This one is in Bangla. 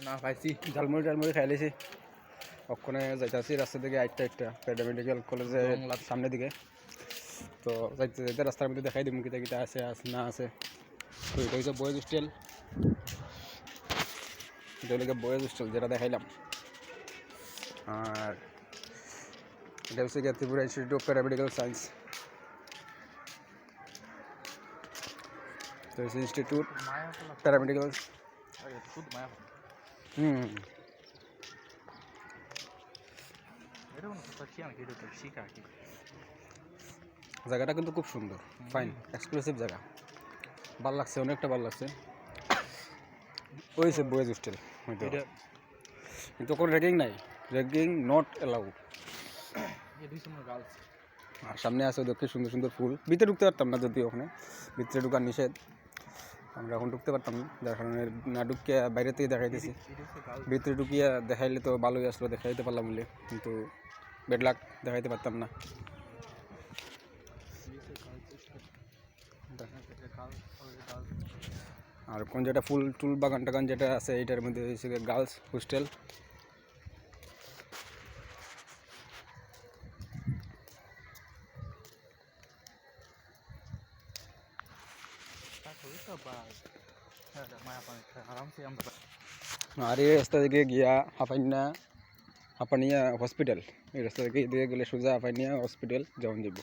না পাইছি ঝালমুড়ি টালমুড়ি খাই লিছি ওখানে যাইতেছি রাস্তা থেকে একটা প্যারামেডিক্যাল কলেজের সামনের দিকে তো যাইতে যাইতে রাস্তার মধ্যে দেখাই দিই কিতা কিতা আছে না আছে তো এটা হচ্ছে বয়েজ হোস্টেল এটা হচ্ছে বয়েজ হোস্টেল যেটা দেখাইলাম আর এটা হচ্ছে গিয়ে Tripura institute of paramedical science তো হচ্ছে ইনস্টিটিউট প্যারামেডিক্যাল জায়গাটা কিন্তু খুব সুন্দর ফাইন এক্সক্লুসিভ জায়গা ভালো লাগছে অনেকটা ভালো লাগছে ওই সে বয়েজ হোস্টেল কিন্তু কোনো র্যাগিং নাই র্যাগিং নট অ্যালাউড আর সামনে আছে দেখে সুন্দর সুন্দর ফুল ভিতরে ঢুকতে পারতাম না যদি ওখানে ভিতরে ঢুকার নিষেধ আমরা এখন ঢুকতে পারতাম না যার কারণে না ঢুকিয়ে বাইরে থেকে দেখাইতেছি ভিতরে ঢুকিয়ে দেখাইলে তো ভালোই আসলো দেখাইতে পারলাম বলে কিন্তু বেড লাক দেখাইতে পারতাম না আর কোন যেটা ফুল টুল বাগান টাগান যেটা আছে এইটার মধ্যে হচ্ছে গার্লস হোস্টেল আর এই রাস্তা থেকে গিয়া হাপানিয়া হসপিটাল এই রাস্তা থেকে এদিকে গেলে সোজা হাপানিয়া হসপিটাল যাওয়া যাব